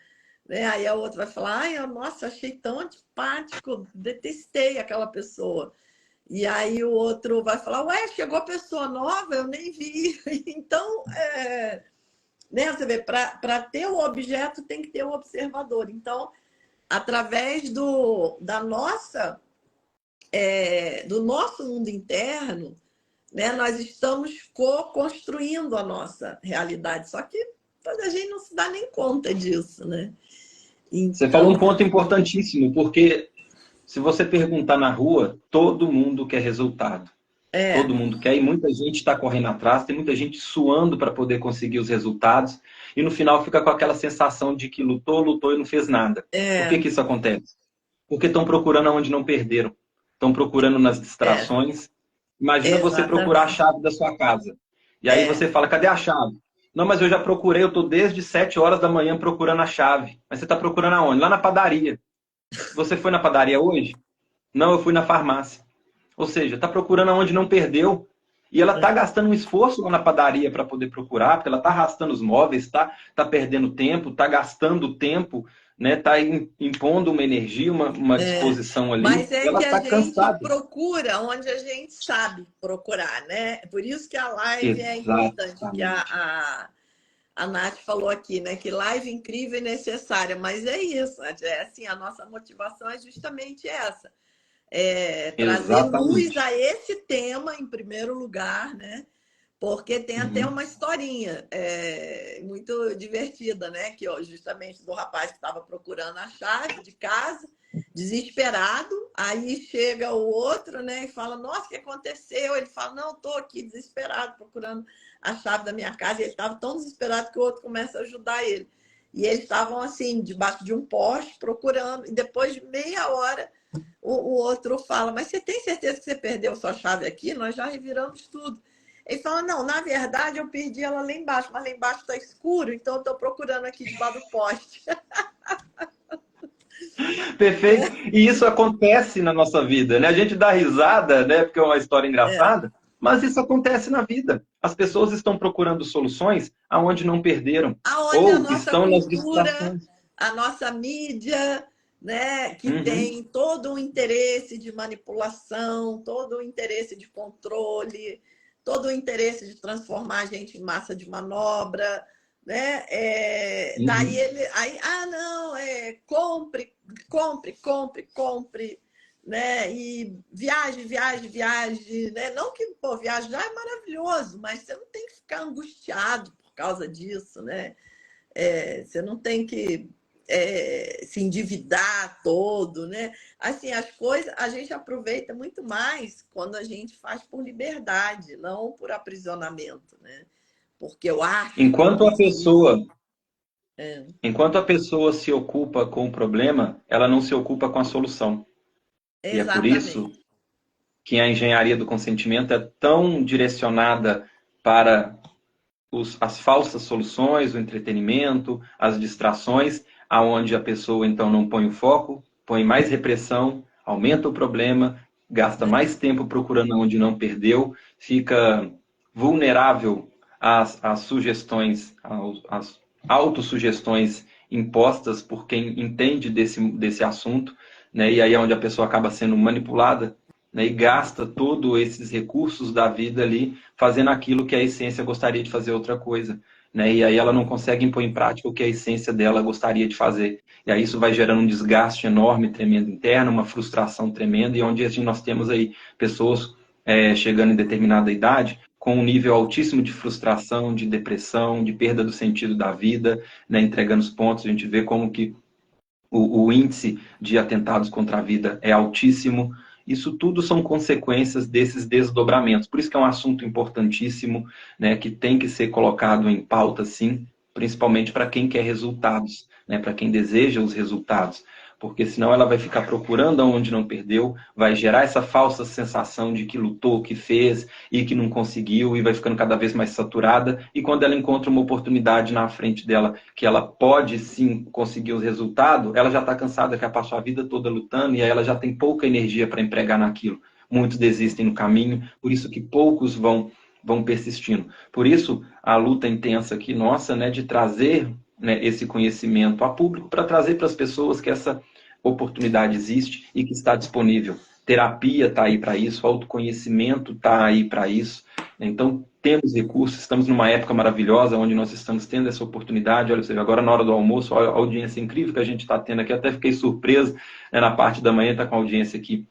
né? Aí a outra vai falar, ai, nossa, achei tão antipático, detestei aquela pessoa. E aí o outro vai falar, ué, chegou a pessoa nova, eu nem vi. Então, né, você vê, para ter o objeto tem que ter o observador. Então, através do nosso mundo interno, né, nós estamos co-construindo a nossa realidade. Só que a gente não se dá nem conta disso, né? Então... Você falou um ponto importantíssimo, porque se você perguntar na rua, todo mundo quer resultado. Todo mundo quer, e muita gente está correndo atrás, tem muita gente suando para poder conseguir os resultados, e no final fica com aquela sensação de que lutou e não fez nada. Por que isso acontece? Porque estão procurando onde não perderam. Estão procurando nas distrações. Imagina você procurar a chave da sua casa. E aí você fala, cadê a chave? Não, mas eu já procurei, eu estou desde 7 horas da manhã procurando a chave. Mas você está procurando aonde? Lá na padaria. Você foi na padaria hoje? Não, eu fui na farmácia. Ou seja, está procurando aonde não perdeu. E ela está gastando um esforço lá na padaria para poder procurar, porque ela está arrastando os móveis, está perdendo tempo, está gastando tempo né, está impondo uma energia, uma disposição ali, Mas é ela que a está gente cansada. procura onde a gente sabe procurar, né? Por isso que a live é importante, que Exatamente. a Nath falou aqui, né? Que live incrível e necessária, mas é isso, Nath, é assim, a nossa motivação é justamente essa. Trazer luz Exatamente. a esse tema em primeiro lugar, né? Porque tem até Uhum. uma historinha muito divertida, né? Que ó, justamente do rapaz que estava procurando a chave de casa, desesperado, aí chega o outro, né? E fala, nossa, o que aconteceu? Ele fala, não, estou aqui desesperado procurando a chave da minha casa. E ele estava tão desesperado que o outro começa a ajudar ele. E eles estavam assim, debaixo de um poste, procurando, e depois de meia hora o outro fala, mas você tem certeza que você perdeu sua chave aqui? Nós já reviramos tudo. Ele fala, não, na verdade eu perdi ela lá embaixo, mas lá embaixo está escuro, então eu estou procurando aqui debaixo do poste. Perfeito. E isso acontece na nossa vida, né? A gente dá risada, né? Porque é uma história É. engraçada, mas isso acontece na vida. As pessoas estão procurando soluções aonde não perderam, Aonde a ou nossa estão nas cultura, distrações. a nossa mídia, né, que Uhum. tem todo um interesse de manipulação, todo um interesse de controle, todo o interesse de transformar a gente em massa de manobra, né? Daí Uhum. ele, aí, não, compre, compre, compre, compre, né? E viaje, viaje, viaje, né? Não que, pô, viajar é maravilhoso, mas você não tem que ficar angustiado por causa disso, né? Você não tem que se endividar todo, né? Assim, as coisas a gente aproveita muito mais quando a gente faz por liberdade, não por aprisionamento, né? Porque eu acho que eu Enquanto a preciso. pessoa, enquanto a pessoa se ocupa com o problema, ela não se ocupa com a solução. E é por isso Exatamente. que a engenharia do consentimento é tão direcionada para as falsas soluções, o entretenimento, as distrações, aonde a pessoa então não põe o foco, põe mais repressão, aumenta o problema, gasta mais tempo procurando onde não perdeu, fica vulnerável às sugestões, às autossugestões impostas por quem entende desse assunto, né? E aí é onde a pessoa acaba sendo manipulada, né? E gasta todos esses recursos da vida ali fazendo aquilo que a essência gostaria de fazer outra coisa, né? E aí ela não consegue impor em prática o que a essência dela gostaria de fazer. E aí isso vai gerando um desgaste enorme, tremendo interno, uma frustração tremenda, e onde assim, nós temos aí pessoas chegando em determinada idade com um nível altíssimo de frustração, de depressão, de perda do sentido da vida, né? Entregando os pontos, a gente vê como que o índice de atentados contra a vida é altíssimo. Isso tudo são consequências desses desdobramentos. Por isso que é um assunto importantíssimo, né, que tem que ser colocado em pauta, sim, principalmente para quem quer resultados, né, para quem deseja os resultados. Porque senão ela vai ficar procurando aonde não perdeu, vai gerar essa falsa sensação de que lutou, que fez e que não conseguiu, e vai ficando cada vez mais saturada. E quando ela encontra uma oportunidade na frente dela, que ela pode sim conseguir os resultados, ela já está cansada, quer passar a vida toda lutando, e aí ela já tem pouca energia para empregar naquilo. Muitos desistem no caminho, por isso que poucos vão persistindo. Por isso, a luta intensa aqui, nossa, né, de trazer, né, esse conhecimento a público, para trazer para as pessoas que essa oportunidade existe e que está disponível. Terapia está aí para isso, autoconhecimento está aí para isso. Então, temos recursos, estamos numa época maravilhosa onde nós estamos tendo essa oportunidade. Olha, você vê, agora na hora do almoço, olha a audiência incrível que a gente está tendo aqui. Até fiquei surpreso, né, na parte da manhã, está com a audiência aqui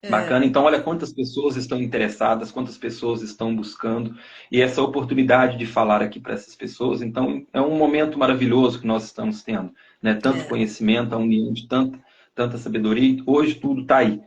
bacana. É, Então, olha quantas pessoas estão interessadas, quantas pessoas estão buscando, e essa oportunidade de falar aqui para essas pessoas. Então, é um momento maravilhoso que nós estamos tendo, né? Tanto é, conhecimento, a união de tanta sabedoria, e hoje tudo está aí,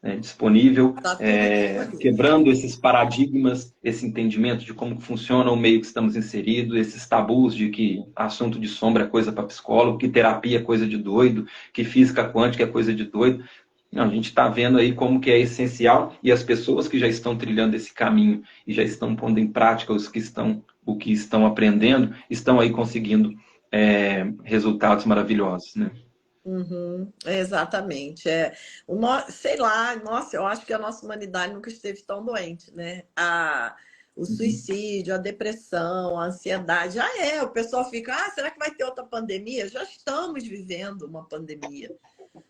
né? Disponível, tá tudo disponível. quebrando esses paradigmas, esse entendimento de como funciona o meio que estamos inseridos, esses tabus de que assunto de sombra é coisa para psicólogo, que terapia é coisa de doido, que física quântica é coisa de doido. Não, a gente está vendo aí como que é essencial, e as pessoas que já estão trilhando esse caminho e já estão pondo em prática o que estão aprendendo, estão aí conseguindo resultados maravilhosos, né? Uhum, exatamente. Sei lá, nossa, eu acho que a nossa humanidade nunca esteve tão doente, né? O Uhum. suicídio, a depressão, a ansiedade. Já é, o pessoal fica, será que vai ter outra pandemia? Já estamos vivendo uma pandemia.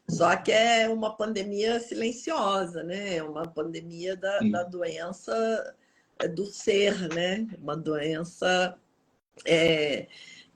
Só que é uma pandemia silenciosa, né? É uma pandemia da Sim. doença do ser, né? Uma doença é,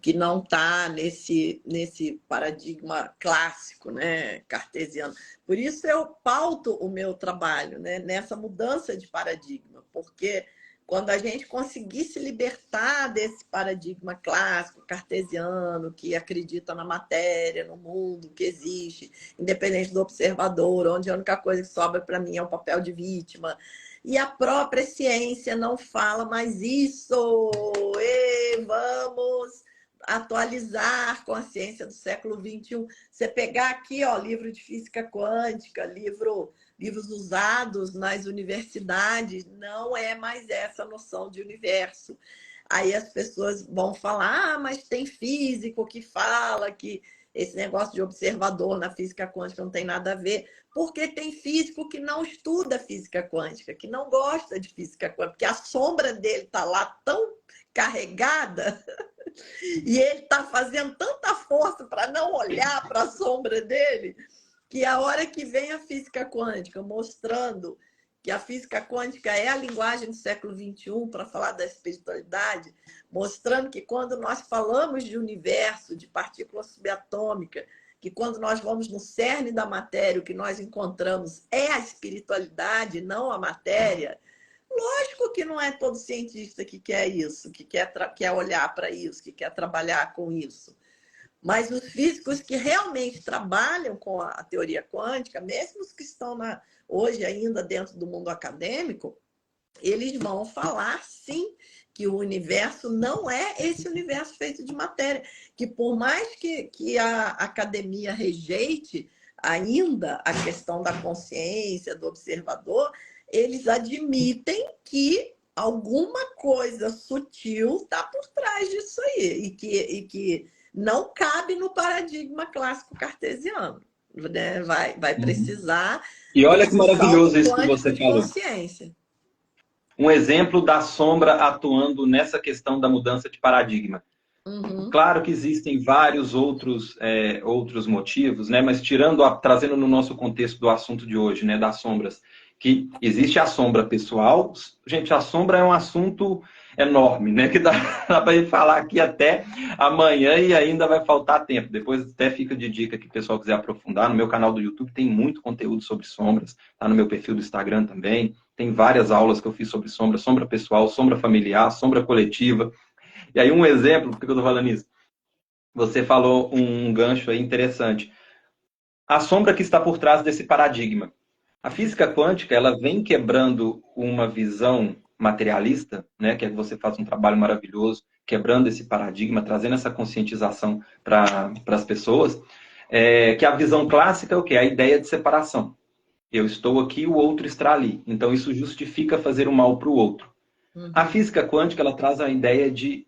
que não está nesse paradigma clássico, né? Cartesiano. Por isso eu pauto o meu trabalho, né? Nessa mudança de paradigma, porque quando a gente conseguir se libertar desse paradigma clássico, cartesiano, que acredita na matéria, no mundo que existe, independente do observador, onde a única coisa que sobra para mim é o papel de vítima. E a própria ciência não fala mais isso. E vamos atualizar com a ciência do século XXI. Você pegar aqui, ó, livro de física quântica, livros usados nas universidades, não é mais essa noção de universo. Aí as pessoas vão falar, mas tem físico que fala que esse negócio de observador na física quântica não tem nada a ver, porque tem físico que não estuda física quântica, que não gosta de física quântica, porque a sombra dele está lá tão carregada e ele está fazendo tanta força para não olhar para a sombra dele, que a hora que vem a física quântica mostrando que a física quântica é a linguagem do século XXI para falar da espiritualidade, mostrando que quando nós falamos de universo, de partícula subatômica, que quando nós vamos no cerne da matéria, o que nós encontramos é a espiritualidade, não a matéria. Lógico que não é todo cientista que quer isso, que quer olhar para isso, que quer trabalhar com isso. Mas os físicos que realmente trabalham com a teoria quântica, mesmo os que estão hoje ainda dentro do mundo acadêmico, eles vão falar, sim, que o universo não é esse universo feito de matéria. Que por mais que a academia rejeite ainda a questão da consciência, do observador, eles admitem que alguma coisa sutil está por trás disso aí e que não cabe no paradigma clássico cartesiano, né? Vai Uhum. precisar E olha que desse salto maravilhoso isso que quântico você de falou. consciência. Um exemplo da sombra atuando nessa questão da mudança de paradigma. Uhum. Claro que existem vários outros motivos, né? Mas trazendo no nosso contexto do assunto de hoje, né? Das sombras, que existe a sombra pessoal. Gente, a sombra é um assunto enorme, né? Que dá para gente falar aqui até amanhã e ainda vai faltar tempo. Depois até fica de dica que o pessoal quiser aprofundar. No meu canal do YouTube tem muito conteúdo sobre sombras, tá no meu perfil do Instagram também. Tem várias aulas que eu fiz sobre sombra, sombra pessoal, sombra familiar, sombra coletiva. E aí um exemplo, por que eu estou falando isso? Você falou um gancho aí interessante. A sombra que está por trás desse paradigma. A física quântica, ela vem quebrando uma visão materialista, né, que é que você faz um trabalho maravilhoso, quebrando esse paradigma, trazendo essa conscientização para as pessoas, que a visão clássica é o quê? A ideia de separação. Eu estou aqui, o outro está ali. Então, isso justifica fazer o mal para o outro. A Uhum. física quântica ela traz a ideia de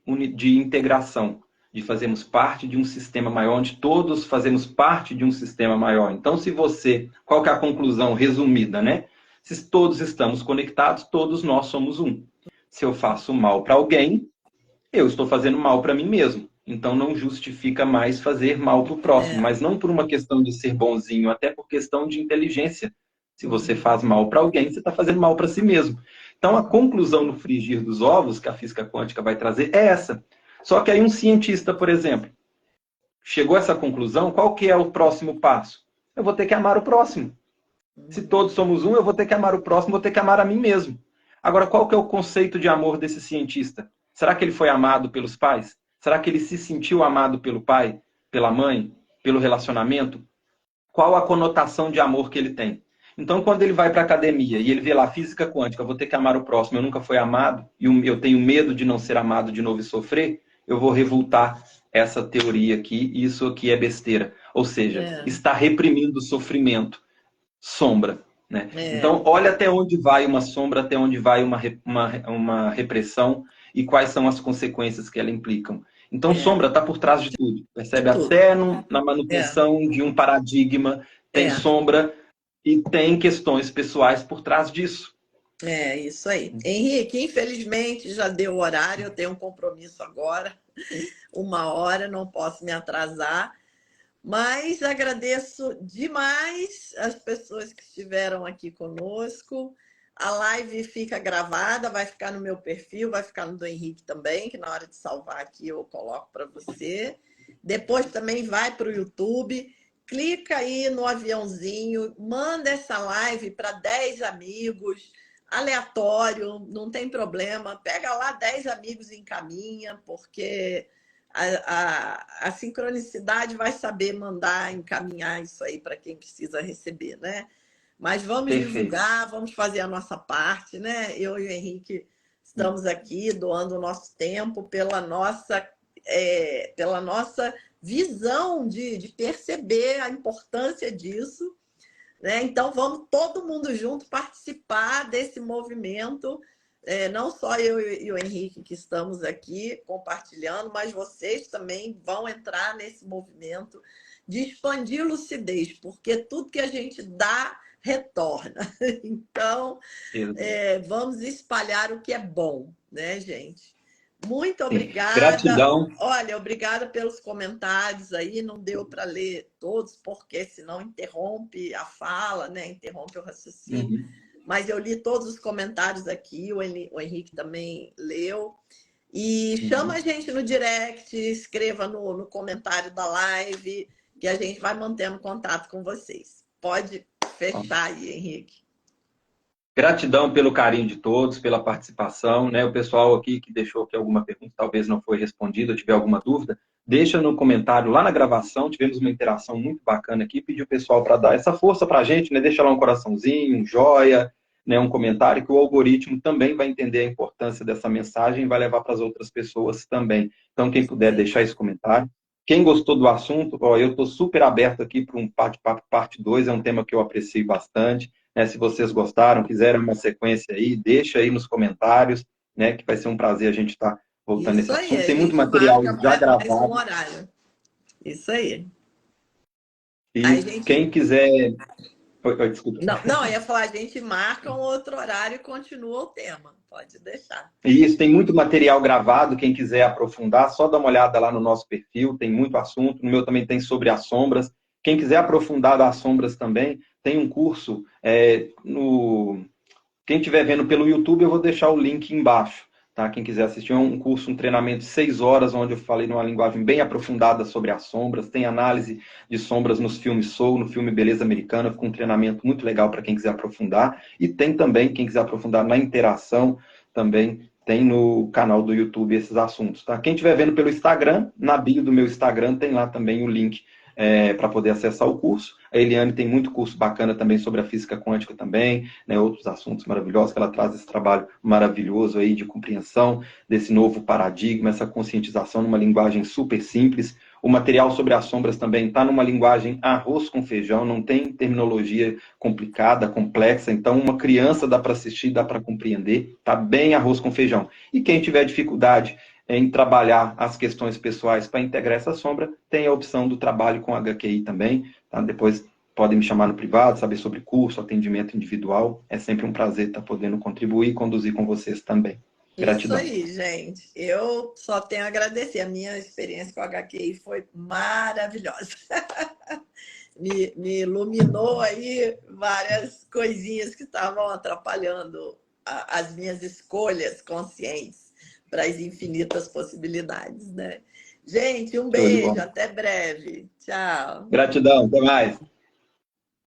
integração, de fazermos parte de um sistema maior, onde todos fazemos parte de um sistema maior. Então, qual que é a conclusão resumida, né? Se todos estamos conectados, todos nós somos um. Se eu faço mal para alguém, eu estou fazendo mal para mim mesmo. Então, não justifica mais fazer mal para o próximo, É. mas não por uma questão de ser bonzinho, até por questão de inteligência. Se você Uhum. faz mal para alguém, você está fazendo mal para si mesmo. Então, a conclusão no frigir dos ovos que a física quântica vai trazer é essa. Só que aí um cientista, por exemplo, chegou a essa conclusão, qual que é o próximo passo? Eu vou ter que amar o próximo. Se Uhum. todos somos um, eu vou ter que amar o próximo, vou ter que amar a mim mesmo. Agora, qual que é o conceito de amor desse cientista? Será que ele foi amado pelos pais? Será que ele se sentiu amado pelo pai, pela mãe, pelo relacionamento? Qual a conotação de amor que ele tem? Então, quando ele vai para a academia e ele vê lá física quântica, eu vou ter que amar o próximo, eu nunca fui amado, e eu tenho medo de não ser amado de novo e sofrer, eu vou revoltar essa teoria aqui, e isso aqui é besteira. Ou seja, É. está reprimindo o sofrimento. Sombra. Né? É. Então, olha até onde vai uma sombra, até onde vai uma repressão e quais são as consequências que ela implicam. Então, É. sombra está por trás de tudo. De Percebe? tudo. Até na É. manutenção de um paradigma tem É. sombra e tem questões pessoais por trás disso. É isso aí. Henrique, infelizmente já deu o horário, eu tenho um compromisso agora, 1 hora, não posso me atrasar. Mas agradeço demais as pessoas que estiveram aqui conosco. A live fica gravada, vai ficar no meu perfil, vai ficar no do Henrique também, que na hora de salvar aqui eu coloco para você. Depois também vai para o YouTube. Clica aí no aviãozinho, manda essa live para 10 amigos, aleatório, não tem problema. Pega lá 10 amigos e encaminha, porque a sincronicidade vai saber mandar, encaminhar isso aí para quem precisa receber, né? Mas vamos Perfeito. divulgar, vamos fazer a nossa parte, né? Eu e o Henrique estamos aqui doando o nosso tempo pela nossa visão de perceber a importância disso, né? Então, vamos todo mundo junto participar desse movimento. Não só eu e o Henrique que estamos aqui compartilhando, mas vocês também vão entrar nesse movimento de expandir lucidez, porque tudo que a gente dá retorna. Então, vamos espalhar o que é bom, né, gente? Muito Sim. obrigada. Gratidão. Olha, obrigada pelos comentários aí. Não deu para ler todos, porque senão interrompe a fala, né? Interrompe o raciocínio. Uhum. Mas eu li todos os comentários aqui, o Henrique também leu. E chama a gente no direct, escreva no comentário da live, que a gente vai mantendo contato com vocês. Pode fechar aí, Henrique. Gratidão pelo carinho de todos, pela participação, né? O pessoal aqui que deixou aqui alguma pergunta, talvez não foi respondida, ou tiver alguma dúvida, deixa no comentário lá na gravação. Tivemos uma interação muito bacana aqui, pedi o pessoal para dar essa força para a gente, né? Deixa lá um coraçãozinho, um joia, né? Um comentário, que o algoritmo também vai entender a importância dessa mensagem e vai levar para as outras pessoas também. Então, quem puder deixar esse comentário. Quem gostou do assunto, ó, eu estou super aberto aqui para um bate-papo parte 2, é um tema que eu aprecio bastante. Se vocês gostaram, quiserem uma sequência aí, deixa aí nos comentários, né? Que vai ser um prazer a gente estar voltando Isso nesse aí, assunto. a Tem muito gente material marca já mais um gravado. horário. Isso aí. E quem quiser. Oi, desculpa. Não, eu ia falar, a gente marca um outro horário e continua o tema. Pode deixar. Isso, tem muito material gravado. Quem quiser aprofundar, só dá uma olhada lá no nosso perfil, tem muito assunto. No meu também tem sobre as sombras. Quem quiser aprofundar das sombras também, tem um curso no. Quem estiver vendo pelo YouTube, eu vou deixar o link embaixo. Tá? Quem quiser assistir, é um curso, um treinamento de 6 horas, onde eu falei numa linguagem bem aprofundada sobre as sombras. Tem análise de sombras nos filmes Soul, no filme Beleza Americana. Ficou um treinamento muito legal para quem quiser aprofundar. E tem também, quem quiser aprofundar na interação, também tem no canal do YouTube esses assuntos. Tá? Quem estiver vendo pelo Instagram, na bio do meu Instagram, tem lá também o link para poder acessar o curso. A Eliane tem muito curso bacana também sobre a física quântica também, né, outros assuntos maravilhosos, que ela traz esse trabalho maravilhoso aí de compreensão desse novo paradigma, essa conscientização numa linguagem super simples. O material sobre as sombras também está numa linguagem arroz com feijão, não tem terminologia complicada, complexa, então uma criança dá para assistir, dá para compreender, está bem arroz com feijão. E quem tiver dificuldade em trabalhar as questões pessoais para integrar essa sombra, tem a opção do trabalho com HQI também. Tá? Depois podem me chamar no privado, saber sobre curso, atendimento individual. É sempre um prazer estar podendo contribuir e conduzir com vocês também. Isso Gratidão. aí, gente. Eu só tenho a agradecer. A minha experiência com o HQI foi maravilhosa. Me iluminou aí várias coisinhas que estavam atrapalhando as minhas escolhas conscientes para as infinitas possibilidades, né? Gente, um beijo, até breve. Tchau. Gratidão, até mais.